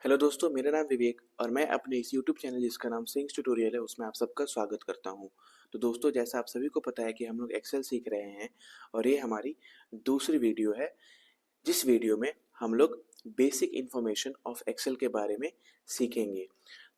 Hello दोस्तों, मेरा नाम विवेक और मैं अपने इस यूट्यूब चैनल जिसका नाम सिंग्स ट्यूटोरियल है उसमें आप सबका स्वागत करता हूं। तो दोस्तों, जैसा आप सभी को पता है कि हम लोग एक्सेल सीख रहे हैं और ये हमारी दूसरी वीडियो है जिस वीडियो में हम लोग बेसिक इन्फॉर्मेशन ऑफ एक्सेल के बारे में सीखेंगे।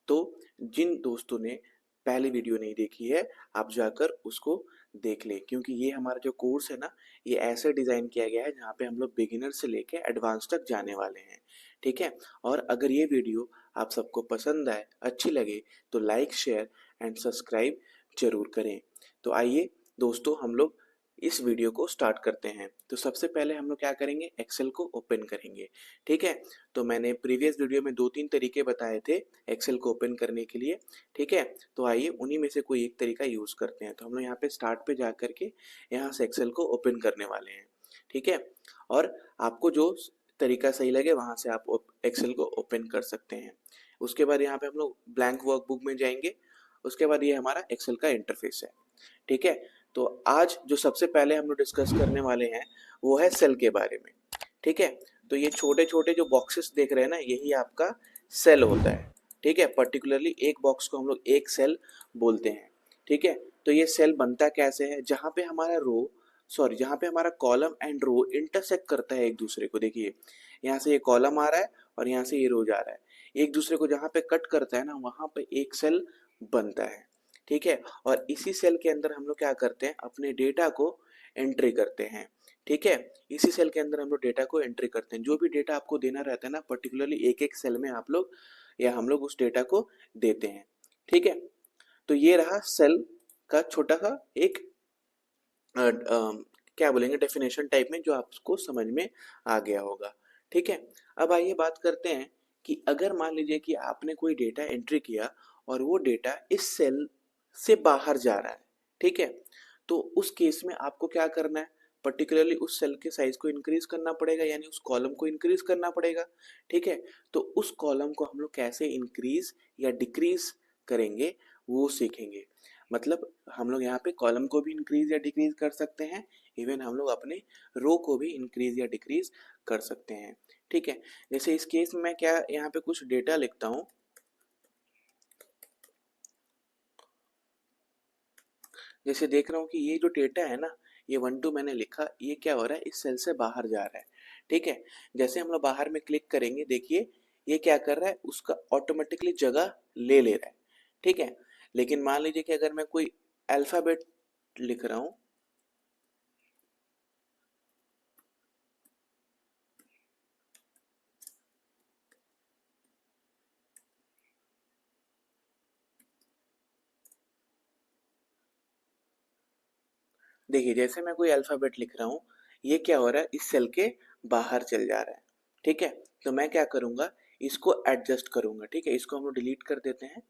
तो जिन दोस्तों ने पहली वीडियो नहीं देखी है, आप जाकर उसको देख लें, क्योंकि ये हमारा जो कोर्स है ना, ये ऐसे डिज़ाइन किया गया है जहाँ पे हम लोग बिगिनर से लेके एडवांस तक जाने वाले हैं। ठीक है। और अगर ये वीडियो आप सबको पसंद आए, अच्छी लगे, तो लाइक शेयर एंड सब्सक्राइब जरूर करें। तो आइए दोस्तों, हम लोग इस वीडियो को स्टार्ट करते हैं। तो सबसे पहले हम लोग क्या करेंगे, एक्सेल को ओपन करेंगे। ठीक है। तो मैंने प्रीवियस वीडियो में 2-3 तरीके बताए थे एक्सेल को ओपन करने के लिए। ठीक है। तो आइए उन्हीं में से कोई एक तरीका यूज करते हैं। तो हम लोग यहाँ पे स्टार्ट पे जा करके यहाँ से एक्सेल को ओपन करने वाले हैं। ठीक है। और आपको जो तरीका सही लगे वहां से आप एक्सेल को ओपन कर सकते हैं। उसके बाद यहाँ पे हम लोग ब्लैंक वर्कबुक में जाएंगे। उसके बाद ये हमारा एक्सेल का इंटरफेस है। ठीक है। तो आज जो सबसे पहले हम लोग डिस्कस करने वाले हैं वो है सेल के बारे में। ठीक है। तो ये छोटे छोटे जो बॉक्सेस देख रहे हैं ना, यही आपका सेल होता है। ठीक है। पर्टिकुलरली एक बॉक्स को हम लोग एक सेल बोलते हैं। ठीक है। तो ये सेल बनता कैसे है, जहाँ पे हमारा कॉलम एंड रो इंटरसेक्ट करता है एक दूसरे को। देखिए, यहाँ से ये कॉलम आ रहा है और यहाँ से ये रो जा रहा है। एक दूसरे को जहाँ पे कट करता है ना, वहां पे एक सेल बनता है। ठीक है। और इसी सेल के अंदर हम लोग क्या करते हैं, अपने डेटा को एंट्री करते हैं। ठीक है। इसी सेल के अंदर हम लोग डेटा को एंट्री करते हैं। जो भी डेटा आपको देना रहता है ना, पर्टिकुलरली एक एक सेल में आप लोग या हम लोग उस डेटा को देते हैं। ठीक है। तो ये रहा सेल का छोटा सा एक क्या बोलेंगे, डेफिनेशन टाइप में, जो आपको समझ में आ गया होगा। ठीक है। अब आइए बात करते हैं कि अगर मान लीजिए कि आपने कोई डेटा एंट्री किया और वो डेटा इस सेल से बाहर जा रहा है। ठीक है। तो उस केस में आपको क्या करना है, पर्टिकुलरली उस सेल के साइज को इंक्रीज करना पड़ेगा, यानी उस कॉलम को इंक्रीज करना पड़ेगा। ठीक है। तो उस कॉलम को हम लोग कैसे इंक्रीज या डिक्रीज करेंगे वो सीखेंगे। मतलब हम लोग यहाँ पे कॉलम को भी इंक्रीज या डिक्रीज कर सकते हैं, इवन हम लोग अपने रो को भी इंक्रीज या डिक्रीज कर सकते हैं। ठीक है। जैसे इस केस में मैं क्या यहाँ पे कुछ डेटा लिखता हूँ। जैसे देख रहा हूँ कि ये जो डेटा है ना, ये 1 2 मैंने लिखा, ये क्या हो रहा है, इस सेल से बाहर जा रहा है। ठीक है। जैसे हम लोग बाहर में क्लिक करेंगे, देखिए ये क्या कर रहा है, उसका ऑटोमेटिकली जगह ले ले रहा है। ठीक है। लेकिन मान लीजिए कि अगर मैं कोई अल्फाबेट लिख रहा हूँ, देखिए जैसे मैं कोई अल्फाबेट लिख रहा हूँ, ये क्या हो रहा है, इस सेल के बाहर चल जा रहा है। ठीक है। तो मैं क्या करूंगा, इसको एडजस्ट करूंगा। ठीक है। इसको हम लोग डिलीट कर देते हैं।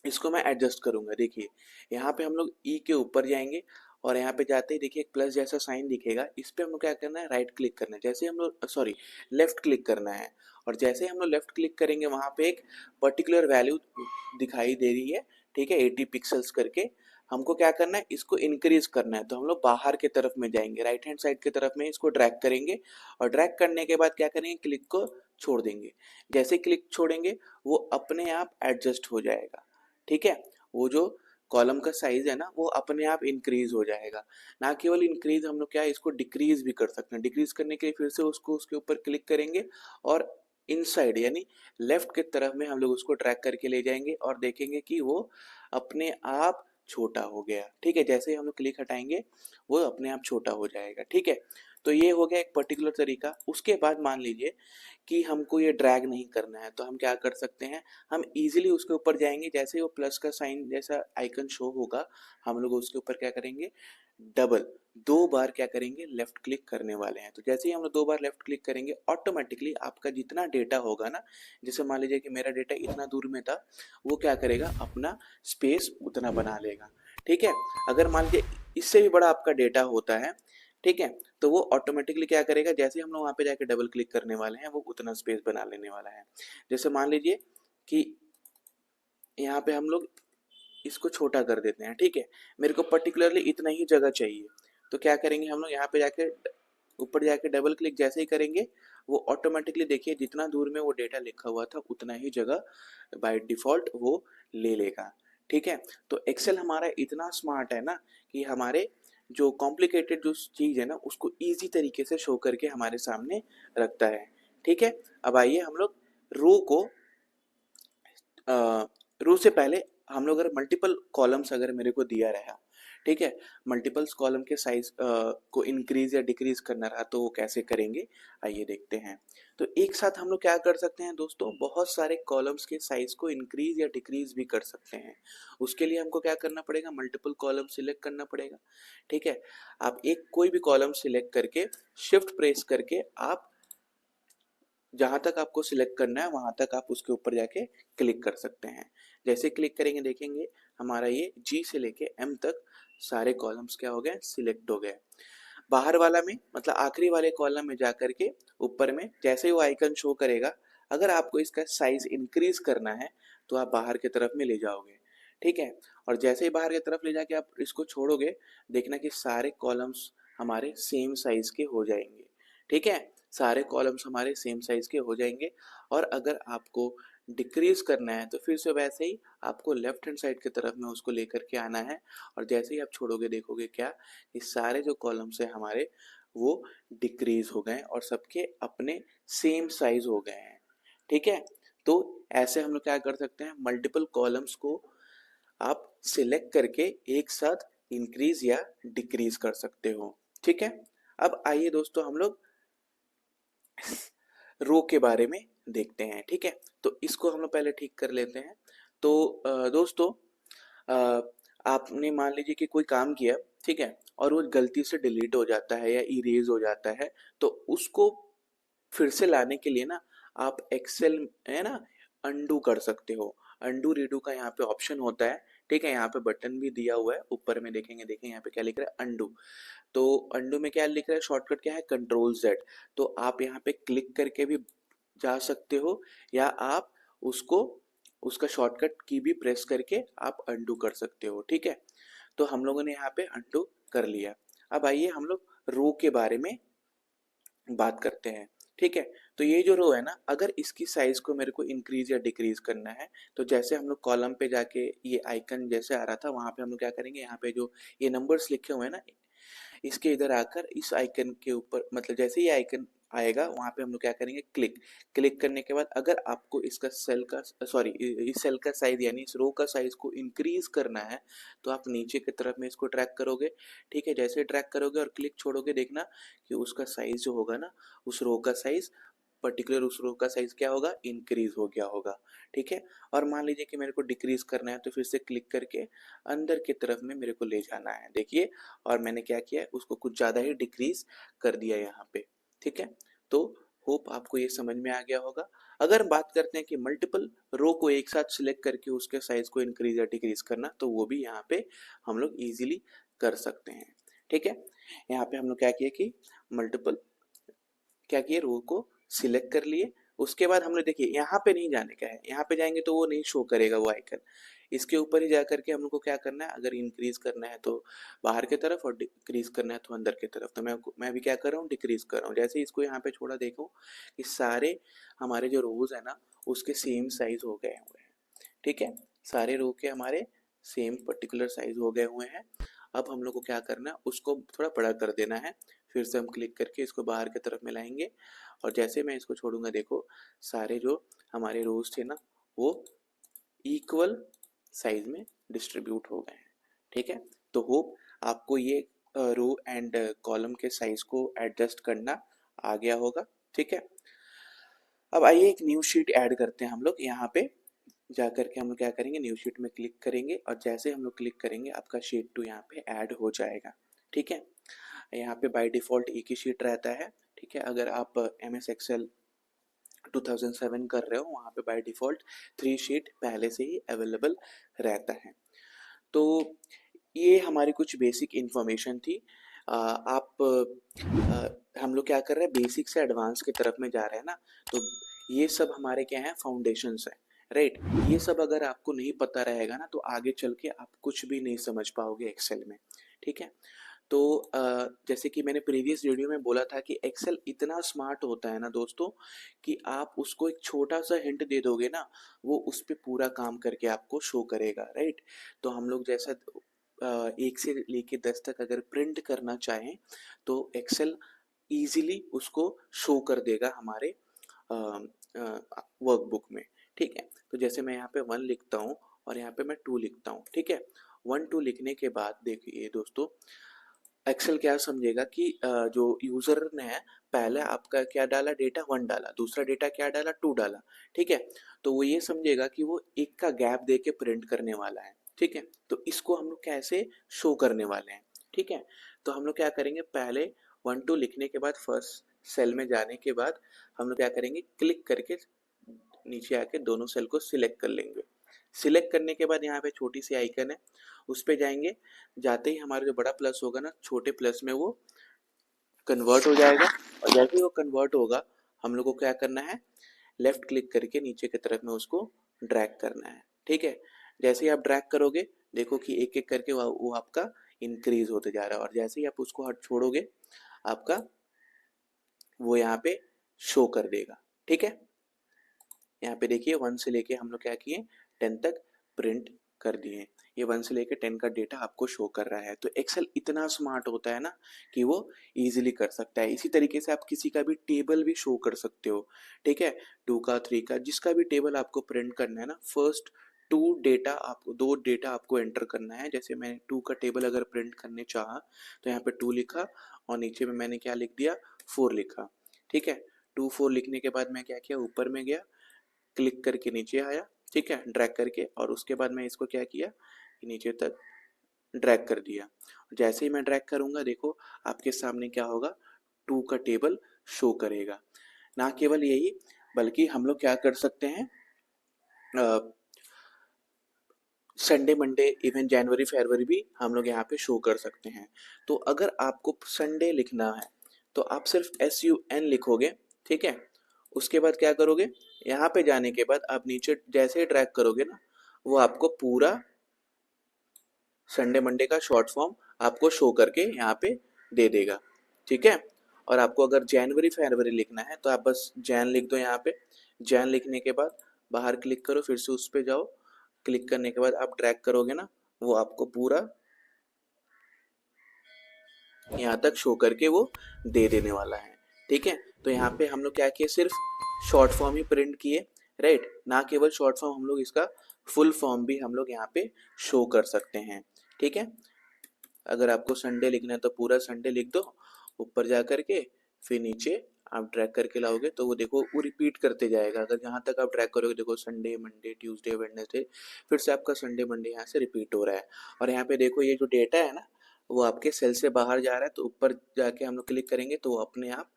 इसको मैं एडजस्ट करूंगा। देखिए यहाँ पे हम लोग ई के ऊपर जाएंगे और यहाँ पे जाते ही देखिए एक प्लस जैसा साइन दिखेगा, इस पे हम लोग क्या करना है, राइट क्लिक करना है। जैसे हम लोग सॉरी लेफ्ट क्लिक करना है। और जैसे ही हम लोग लेफ्ट क्लिक करेंगे, वहां पे एक पर्टिकुलर वैल्यू दिखाई दे रही है। ठीक है। 80 पिक्सल्स करके हमको क्या करना है, इसको इंक्रीज करना है। तो हम लोग बाहर के तरफ में जाएंगे, राइट हैंड साइड की तरफ में इसको ड्रैग करेंगे। और ड्रैग करने के बाद क्या करेंगे, क्लिक को छोड़ देंगे। जैसे क्लिक छोड़ेंगे, वो अपने आप एडजस्ट हो जाएगा। ठीक है। वो जो कॉलम का साइज है ना, वो अपने आप इंक्रीज हो जाएगा। ना केवल इंक्रीज, हम लोग क्या है, इसको डिक्रीज भी कर सकते हैं। डिक्रीज करने के लिए फिर से उसको उसके ऊपर क्लिक करेंगे और इनसाइड यानी लेफ्ट की तरफ में हम लोग उसको ट्रैक करके ले जाएंगे और देखेंगे कि वो अपने आप छोटा हो गया। ठीक है। जैसे ही हम लोग क्लिक हटाएंगे, वो अपने आप छोटा हो जाएगा। ठीक है। तो ये हो गया एक पर्टिकुलर तरीका। उसके बाद मान लीजिए कि हमको ये ड्रैग नहीं करना है, तो हम क्या कर सकते हैं, हम इजीली उसके ऊपर जाएंगे। जैसे ही वो प्लस का साइन जैसा आइकन शो होगा, हम लोग उसके ऊपर क्या करेंगे, डबल 2 बार क्या करेंगे, लेफ्ट क्लिक करने वाले हैं। तो जैसे ही हम लोग 2 बार लेफ्ट क्लिक करेंगे, ऑटोमेटिकली आपका जितना डेटा होगा ना, जैसे मान लीजिए कि मेरा डेटा इतना दूर में था, वो क्या करेगा, अपना स्पेस उतना बना लेगा। ठीक है। अगर मान लीजिए इससे भी बड़ा आपका डेटा होता है, ठीक है, तो वो ऑटोमेटिकली क्या करेगा, जैसे हम लोग वहां पे जाके डबल क्लिक करने वाले हैं, वो उतना स्पेस बना लेने वाला है। जैसे मान लीजिए कि यहाँ पे हम लोग इसको छोटा कर देते हैं। ठीक है। मेरे को पर्टिकुलरली इतना ही जगह चाहिए, तो क्या करेंगे हम लोग, यहाँ पे जाके ऊपर जाके डबल क्लिक जैसे ही करेंगे, वो ऑटोमेटिकली देखिए जितना दूर में वो डेटा लिखा हुआ था उतना ही जगह बाय डिफ़ॉल्ट वो ले लेगा, ठीक है? तो एक्सेल हमारा इतना स्मार्ट है ना कि हमारे जो कॉम्प्लिकेटेड जो चीज़ है ना उसको ईज़ी तरीके से शो करके हमारे सामने रखता है, ठीक है? अब आइए हम लोग रो को रो से पहले हम लोग अगर मल्टीपल कॉलम्स अगर मेरे को दिया रहा, ठीक है, मल्टीपल्स कॉलम के साइज को इंक्रीज या डिक्रीज करना रहा तो वो कैसे करेंगे, आइए देखते हैं। तो एक साथ हम लोग क्या कर सकते हैं दोस्तों, बहुत सारे कॉलम्स के साइज को इंक्रीज या डिक्रीज भी कर सकते हैं। उसके लिए हमको क्या करना पड़ेगा, मल्टीपल कॉलम सिलेक्ट करना पड़ेगा, ठीक है। आप एक कोई भी कॉलम सिलेक्ट करके शिफ्ट प्रेस करके आप जहाँ तक आपको सिलेक्ट करना है वहाँ तक आप उसके ऊपर जाके क्लिक कर सकते हैं। जैसे क्लिक करेंगे देखेंगे हमारा ये जी से लेके एम तक सारे कॉलम्स क्या हो गए, सिलेक्ट हो गए। बाहर वाला में मतलब आखिरी वाले कॉलम में जाकर के ऊपर में जैसे ही वो आइकन शो करेगा, अगर आपको इसका साइज इंक्रीज करना है तो आप बाहर की तरफ में ले जाओगे, ठीक है। और जैसे ही बाहर की तरफ ले जाके आप इसको छोड़ोगे, देखना कि सारे कॉलम्स हमारे सेम साइज के हो जाएंगे, ठीक है। सारे कॉलम्स हमारे सेम साइज के हो जाएंगे। और अगर आपको डिक्रीज करना है तो फिर से वैसे ही आपको लेफ्ट हैंड साइड की तरफ में उसको लेकर के आना है। और जैसे ही आप छोड़ोगे देखोगे क्या कि सारे जो कॉलम्स हैं हमारे वो डिक्रीज हो गए और सबके अपने सेम साइज हो गए हैं, ठीक है। तो ऐसे हम लोग क्या कर सकते हैं, मल्टीपल कॉलम्स को आप सिलेक्ट करके एक साथ इंक्रीज या डिक्रीज कर सकते हो, ठीक है। अब आइए दोस्तों हम लोग रो के बारे में देखते हैं, ठीक है। तो इसको हम लोग पहले ठीक कर लेते हैं। तो दोस्तों आपने मान लीजिए कि कोई काम किया, ठीक है, और वो गलती से डिलीट हो जाता है या इरेज हो जाता है, तो उसको फिर से लाने के लिए ना आप एक्सेल है ना अंडू कर सकते हो। अंडू रीडू का यहाँ पे ऑप्शन होता है, ठीक है। यहाँ पे बटन भी दिया हुआ है ऊपर में, देखेंगे देखें यहाँ पे क्या लिख रहा है, अंडू। तो अंडू में क्या लिख रहा है, शॉर्टकट क्या है, कंट्रोल जेड। तो आप यहाँ पे क्लिक करके भी जा सकते हो या आप उसको उसका शॉर्टकट की भी प्रेस करके आप अंडू कर सकते हो, ठीक है। तो हम लोगों ने यहाँ पे अंडू कर लिया। अब आइए हम लोग रो के बारे में बात करते हैं, ठीक है। तो ये जो रो है ना, अगर इसकी साइज को मेरे को इंक्रीज या डिक्रीज करना है तो जैसे हम लोग कॉलम पे जाके ये आइकन जैसे आ रहा था वहां पे हम लोग क्या करेंगे, यहाँ पे जो ये नंबर्स लिखे हुए हैं ना, इसके इधर आकर इस आइकन के ऊपर मतलब जैसे ही आइकन आएगा वहां पे हम लोग क्या करेंगे, क्लिक। क्लिक करने के बाद अगर आपको इसका सेल का सॉरी इस सेल का साइज यानी इस रो का साइज को इंक्रीज करना है तो आप नीचे की तरफ में इसको ट्रैक करोगे, ठीक है। जैसे ट्रैक करोगे और क्लिक छोड़ोगे देखना कि उसका साइज जो होगा ना, उस रो का साइज पर्टिकुलर उस रो का साइज क्या होगा, इंक्रीज हो गया होगा, ठीक है। और मान लीजिए कि मेरे को डिक्रीज करना है तो फिर से क्लिक करके अंदर की तरफ में मेरे को ले जाना है, देखिए। और मैंने क्या किया, उसको कुछ ज़्यादा ही डिक्रीज कर दिया यहाँ पे, ठीक है। तो होप आपको ये समझ में आ गया होगा। अगर हम बात करते हैं कि मल्टीपल रो को एक साथ सिलेक्ट करके उसके साइज को इंक्रीज या डिक्रीज करना, तो वो भी यहाँ पे हम लोग इजीली कर सकते हैं, ठीक है। यहाँ पे हम लोग क्या किए कि मल्टीपल क्या किए, रो को सिलेक्ट कर लिए। उसके बाद हमने देखिए यहाँ पे नहीं जाने का है, यहाँ पे जाएंगे तो वो नहीं शो करेगा वो आइकन। इसके ऊपर ही जा करके हम लोग को क्या करना है, अगर इंक्रीज करना है तो बाहर की तरफ और डिक्रीज करना है तो अंदर की तरफ। तो मैं भी क्या कर रहा हूँ, डिक्रीज कर रहा हूँ। जैसे इसको यहाँ पे छोड़ा देखो कि सारे हमारे जो रोज है ना उसके सेम साइज हो गए हुए हैं, ठीक है। सारे रो के हमारे सेम पर्टिकुलर साइज हो गए हुए हैं। अब हम लोग को क्या करना है, उसको थोड़ा बड़ा कर देना है। फिर से हम क्लिक करके इसको बाहर की तरफ में लाएंगे और जैसे मैं इसको छोड़ूंगा देखो सारे जो हमारे रोज थे ना वो इक्वल साइज में डिस्ट्रीब्यूट हो गए हैं, ठीक है। तो होप आपको ये रो एंड कॉलम के साइज को एडजस्ट करना आ गया होगा, ठीक है। अब आइए एक न्यू शीट ऐड करते हैं हम लोग। यहाँ पे जा करके हम लोग क्या करेंगे, न्यू शीट में क्लिक करेंगे और जैसे हम लोग क्लिक करेंगे आपका शीट 2 यहाँ पे ऐड हो जाएगा, ठीक है। यहाँ पे बाय डिफ़ॉल्ट एक ही शीट रहता है, ठीक है। अगर आप MS एक्सेल 2007 कर रहे हो वहाँ पे बाय डिफ़ॉल्ट 3 शीट पहले से ही अवेलेबल रहता है। तो ये हमारी कुछ बेसिक इन्फॉर्मेशन थी। हम लोग क्या कर रहे हैं, बेसिक से एडवांस की तरफ में जा रहे हैं ना, तो ये सब हमारे क्या हैं, फाउंडेशंस हैं, राइट। ये सब अगर आपको नहीं पता रहेगा ना तो आगे चल के आप कुछ भी नहीं समझ पाओगे एक्सेल में, ठीक है। तो जैसे कि मैंने प्रीवियस वीडियो में बोला था कि एक्सेल इतना स्मार्ट होता है ना दोस्तों, कि आप उसको एक छोटा सा हिंट दे दोगे ना, वो उस पे पूरा काम करके आपको शो करेगा, राइट। तो हम लोग जैसा 1 से लेके 10 तक अगर प्रिंट करना चाहें तो एक्सेल ईज़िली उसको शो कर देगा हमारे वर्कबुक में, ठीक है। तो जैसे मैं यहाँ पे 1 लिखता हूँ और यहाँ पे मैं 2 लिखता हूँ, ठीक है। 1 2 लिखने के बाद देखिए दोस्तों, एक्सेल क्या समझेगा कि जो यूजर ने है, पहले आपका क्या डाला, डेटा 1 डाला, दूसरा डेटा क्या डाला, 2 डाला, ठीक है। तो वो ये समझेगा कि वो एक का गैप दे के प्रिंट करने वाला है, ठीक है। तो इसको हम लोग कैसे शो करने वाले हैं, ठीक है। तो हम लोग क्या करेंगे, पहले 1 2 लिखने के बाद फर्स्ट सेल में जाने के बाद हम लोग क्या करेंगे, क्लिक करके नीचे आके दोनों सेल को सिलेक्ट कर लेंगे। सिलेक्ट करने के बाद यहाँ पे छोटी सी आइकन है, उस पे जाएंगे। जाते ही हमारा जो बड़ा प्लस होगा ना, छोटे प्लस में वो कन्वर्ट हो जाएगा। और जैसे ही वो कन्वर्ट होगा, हम लोग को क्या करना है, लेफ्ट क्लिक करके नीचे की तरफ में उसको ड्रैग करना है, ठीक है। जैसे ही आप ड्रैग करोगे, देखो कि एक एक करके वो आपका इंक्रीज होते जा रहा है, और जैसे ही आप उसको हट छोड़ोगे, आपका वो यहाँ पे शो कर देगा, ठीक है। यहाँ पे देखिए 1 से लेके हम लोग क्या किए, 10 तक प्रिंट कर दिए। ये 1 से लेके 10 का डेटा आपको शो कर रहा है। तो एक्सेल इतना स्मार्ट होता है ना कि वो इजीली कर सकता है। इसी तरीके से आप किसी का भी टेबल भी शो कर सकते हो, ठीक है। 2 का, 3 का, जिसका भी टेबल आपको प्रिंट करना है ना, फर्स्ट 2 डेटा आपको एंटर करना है। जैसे मैं 2 का टेबल अगर प्रिंट करने चाहा तो यहाँ पे 2 लिखा और नीचे में मैंने क्या लिख दिया, 4 लिखा, ठीक है। 2 4 लिखने के बाद मैं क्या किया, ऊपर में गया, क्लिक करके नीचे आया, ठीक है, ड्रैग करके, और उसके बाद मैं इसको क्या किया, नीचे तक ड्रैग कर दिया। जैसे ही मैं ड्रैग करूंगा, देखो आपके सामने क्या होगा, 2 का टेबल शो करेगा। ना केवल यही, बल्कि हम लोग क्या कर सकते हैं, संडे मंडे इवन जनवरी फरवरी भी हम लोग यहाँ पे शो कर सकते हैं। तो अगर आपको संडे लिखना है तो आप सिर्फ SUN लिखोगे, ठीक है। उसके बाद क्या करोगे, यहाँ पे जाने के बाद आप नीचे जैसे ही ड्रैग करोगे ना, वो आपको पूरा संडे मंडे का शॉर्ट फॉर्म आपको शो करके यहाँ पे दे देगा, ठीक है। और आपको अगर जनवरी फरवरी लिखना है तो आप बस जैन लिख दो यहाँ पे। जैन लिखने के बाद बाहर क्लिक करो, फिर से उस पे जाओ, क्लिक करने के बाद आप ड्रैग करोगे ना, वो आपको पूरा यहाँ तक शो करके वो दे देने वाला है, ठीक है। तो यहाँ पे हम लोग क्या किए, सिर्फ शॉर्ट फॉर्म ही प्रिंट किए, राइट। ना केवल शॉर्ट फॉर्म, हम लोग इसका फुल फॉर्म भी हम लोग यहाँ पे शो कर सकते हैं, ठीक है। अगर आपको संडे लिखना है तो पूरा संडे लिख दो, ऊपर जा करके फिर नीचे आप ड्रैग करके लाओगे तो वो देखो वो रिपीट करते जाएगा। अगर जहाँ तक आप ड्रैग करोगे, देखो संडे मंडे ट्यूसडे वेडनेसडे, फिर से आपका संडे मंडे यहाँ से रिपीट हो रहा है। और यहाँ पे देखो ये जो डेटा है ना, वो आपके सेल से बाहर जा रहा है, तो ऊपर जाके हम लोग क्लिक करेंगे तो वो अपने आप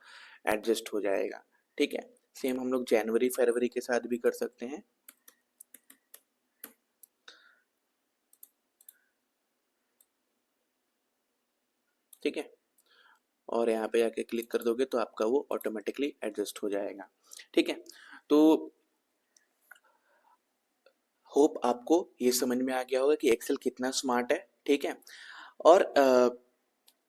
एडजस्ट हो जाएगा, ठीक है। सेम हम लोग जनवरी फरवरी के साथ भी कर सकते हैं, ठीक है। और यहाँ पे जाके क्लिक कर दोगे तो आपका वो ऑटोमेटिकली एडजस्ट हो जाएगा, ठीक है। तो होप आपको ये समझ में आ गया होगा कि एक्सेल कितना स्मार्ट है, ठीक है। और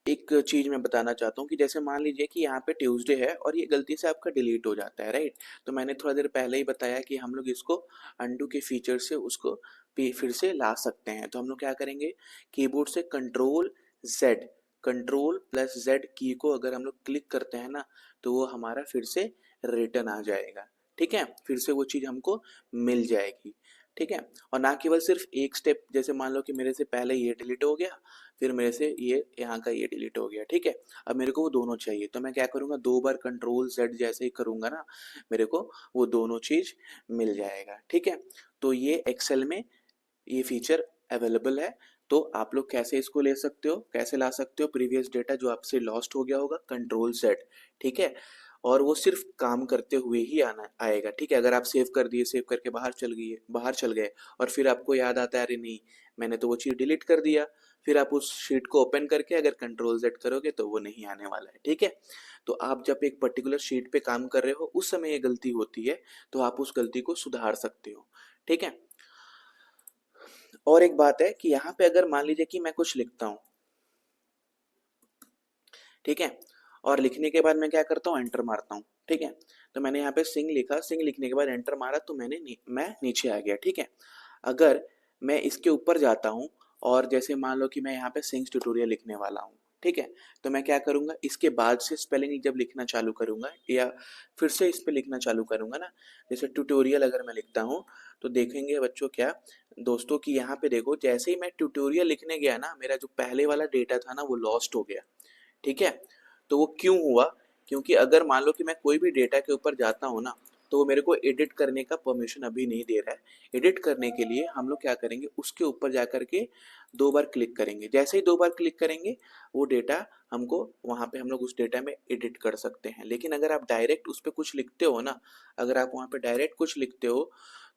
एक चीज मैं बताना चाहता हूँ कि जैसे मान लीजिए कि यहाँ पे ट्यूसडे है और ये गलती से आपका डिलीट हो जाता है, राइट। तो मैंने थोड़ा देर पहले ही बताया कि हम लोग इसको अंडू के फीचर से उसको फिर से ला सकते हैं। तो हम लोग क्या करेंगे, कीबोर्ड से कंट्रोल+Z की को अगर हम लोग क्लिक करते हैं ना, तो वो हमारा फिर से रिटर्न आ जाएगा, ठीक है। फिर से वो चीज़ हमको मिल जाएगी, ठीक है। और ना केवल सिर्फ एक स्टेप, जैसे मान लो कि मेरे से पहले ये डिलीट हो गया, फिर मेरे से ये यहाँ का ये डिलीट हो गया, ठीक है। अब मेरे को वो दोनों चाहिए, तो मैं क्या करूँगा, 2 बार कंट्रोल Z जैसे ही करूँगा ना, मेरे को वो दोनों चीज़ मिल जाएगा, ठीक है। तो ये एक्सेल में ये फीचर अवेलेबल है। तो आप लोग कैसे इसको ले सकते हो, कैसे ला सकते हो, प्रीवियस डेटा जो आपसे लॉस्ट हो गया होगा, कंट्रोल Z, ठीक है। और वो सिर्फ काम करते हुए ही आना आएगा, ठीक है। अगर आप सेव कर दिए, सेव करके बाहर चल गए और फिर आपको याद आता है, अरे नहीं मैंने तो वो चीज़ डिलीट कर दिया, फिर आप उस शीट को ओपन करके अगर कंट्रोल Z करोगे तो वो नहीं आने वाला है, ठीक है। तो आप जब एक पर्टिकुलर शीट पे काम कर रहे हो, उस समय ये गलती होती है, तो आप उस गलती को सुधार सकते हो, ठीक है। और एक बात है कि यहाँ पे अगर मान लीजिए कि मैं कुछ लिखता हूँ, ठीक है। और लिखने के बाद मैं क्या करता हूँ, एंटर मारता हूँ, ठीक है। तो मैंने यहाँ पे सिंग लिखा, सिंग लिखने के बाद एंटर मारा तो मैं नीचे आ गया, ठीक है। अगर मैं इसके ऊपर जाता हूँ और जैसे मान लो कि मैं यहाँ पे सिंग्स ट्यूटोरियल लिखने वाला हूँ, ठीक है, तो मैं क्या करूँगा, इसके बाद से स्पेलिंग जब लिखना चालू करूँगा या फिर से इस पे लिखना चालू करूँगा ना, जैसे ट्यूटोरियल अगर मैं लिखता हूँ तो देखेंगे बच्चों क्या दोस्तों कि यहाँ पे देखो जैसे ही मैं ट्यूटोरियल लिखने गया ना, मेरा जो पहले वाला डेटा था ना वो लॉस्ट हो गया, ठीक है। तो वो क्यों हुआ, क्योंकि अगर मान लो कि मैं कोई भी डेटा के ऊपर जाता हूँ ना, तो वो मेरे को एडिट करने का परमिशन अभी नहीं दे रहा है। एडिट करने के लिए हम लोग क्या करेंगे, उसके ऊपर जा करके 2 बार क्लिक करेंगे। जैसे ही 2 बार क्लिक करेंगे, वो डेटा हमको वहाँ पे हम लोग उस डेटा में एडिट कर सकते हैं। लेकिन अगर आप डायरेक्ट उस पे कुछ लिखते हो ना, अगर आप वहाँ पे डायरेक्ट कुछ लिखते हो,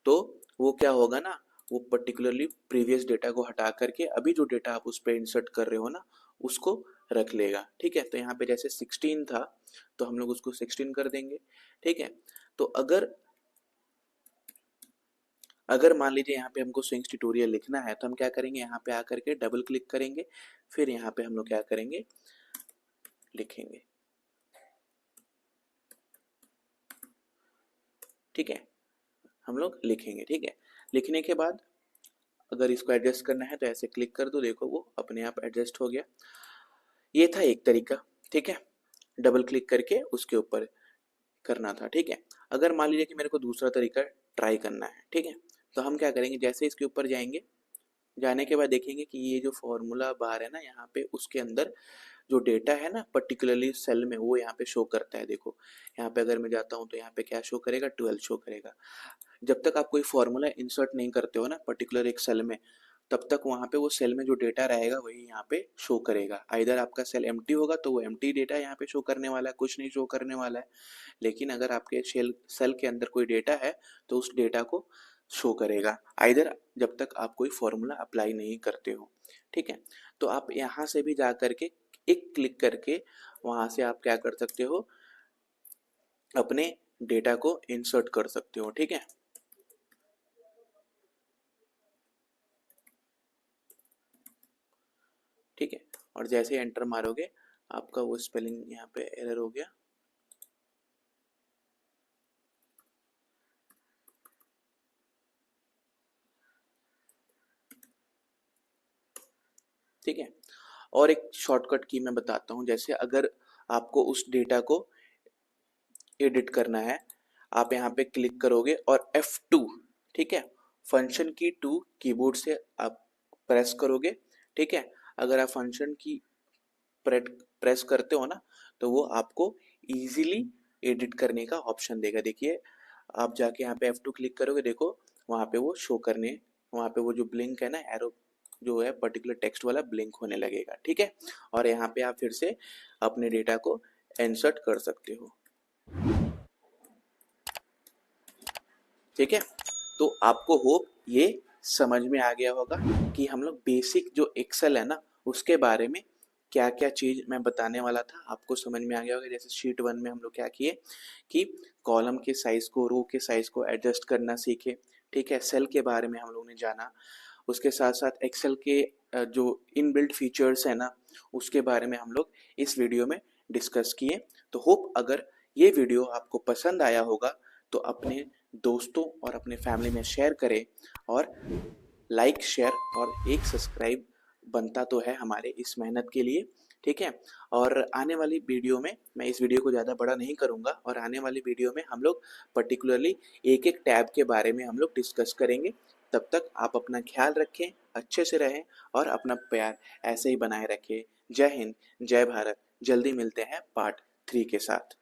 तो वो क्या होगा ना, वो पर्टिकुलरली प्रीवियस डेटा को हटा करके अभी जो डेटा आप उस पे इंसर्ट कर रहे हो ना, उसको रख लेगा, ठीक है। तो यहाँ पे जैसे 16 था तो हम लोग उसको 16 कर देंगे, ठीक है। तो अगर अगर मान लीजिए यहाँ पे हमको स्विंग्स ट्यूटोरियल लिखना है तो हम क्या करेंगे, यहाँ पे आकर के डबल क्लिक करेंगे, फिर यहाँ पे हम लोग क्या करेंगे, लिखेंगे, ठीक है। हम लोग लिखेंगे, ठीक है। लिखने के बाद अगर इसको एडजस्ट करना है तो ऐसे क्लिक कर दो, देखो वो अपने आप एडजस्ट हो गया। ये था एक तरीका, ठीक है, डबल क्लिक करके उसके ऊपर करना था, ठीक है। अगर मान लीजिए कि मेरे को दूसरा तरीका ट्राई करना है, ठीक है, तो हम क्या करेंगे, जैसे इसके ऊपर जाएंगे, जाने के बाद देखेंगे कि ये जो फॉर्मूला बार है ना, यहाँ पे उसके अंदर जो डेटा है ना पर्टिकुलरली सेल में, वो यहाँ पे शो करता है। देखो यहाँ पे अगर मैं जाता हूँ तो यहाँ पे क्या शो करेगा, 12 शो करेगा। जब तक आप कोई फॉर्मूला इंसर्ट नहीं करते हो ना पर्टिकुलर एक सेल में, तब तक वहाँ पे वो सेल में जो डेटा रहेगा वही यहाँ पे शो करेगा। आइदर आपका सेल एम्प्टी होगा तो वो एम्प्टी डेटा यहाँ पे शो करने वाला है, कुछ नहीं शो करने वाला है। लेकिन अगर आपके सेल के अंदर कोई डेटा है तो उस डेटा को शो करेगा, आइदर जब तक आप कोई फॉर्मूला अप्लाई नहीं करते हो, ठीक है। तो आप यहाँ से भी जा करके एक क्लिक करके वहाँ से आप क्या कर सकते हो, अपने डेटा को इंसर्ट कर सकते हो, ठीक है। ठीक है, और जैसे एंटर मारोगे आपका वो स्पेलिंग यहाँ पे एरर हो गया, ठीक है। और एक शॉर्टकट की मैं बताता हूँ, जैसे अगर आपको उस डेटा को एडिट करना है, आप यहाँ पे क्लिक करोगे और F2, ठीक है, फंक्शन की 2 कीबोर्ड से आप प्रेस करोगे, ठीक है। अगर आप फंक्शन की प्रेस करते हो ना, तो वो आपको इजीली एडिट करने का ऑप्शन देगा। देखिए आप जाके यहाँ पे F2 क्लिक करोगे, देखो वहाँ पे वो शो करने, वहाँ पे वो जो ब्लिंक है ना, एरो जो है पर्टिकुलर टेक्स्ट वाला ब्लिंक होने लगेगा, ठीक है। और यहाँ पे आप फिर से अपने डेटा को इंसर्ट कर सकते हो, ठीक है। तो आपको होप ये समझ में आ गया होगा कि हम लोग बेसिक जो एक्सेल है ना उसके बारे में क्या क्या चीज़ मैं बताने वाला था, आपको समझ में आ गया होगा। जैसे शीट 1 में हम लोग क्या किए कि कॉलम के साइज़ को, रो के साइज़ को एडजस्ट करना सीखे, ठीक है। सेल के बारे में हम लोग ने जाना, उसके साथ साथ एक्सेल के जो इनबिल्ट फीचर्स है ना उसके बारे में हम लोग इस वीडियो में डिस्कस किए। तो होप अगर ये वीडियो आपको पसंद आया होगा तो अपने दोस्तों और अपने फैमिली में शेयर करें, और लाइक शेयर और एक सब्सक्राइब बनता तो है हमारे इस मेहनत के लिए, ठीक है। और आने वाली वीडियो में मैं इस वीडियो को ज़्यादा बड़ा नहीं करूँगा, और आने वाली वीडियो में हम लोग पर्टिकुलरली एक एक टैब के बारे में हम लोग डिस्कस करेंगे। तब तक आप अपना ख्याल रखें, अच्छे से रहें और अपना प्यार ऐसे ही बनाए रखें। जय हिंद, जय भारत। जल्दी मिलते हैं पार्ट 3 के साथ।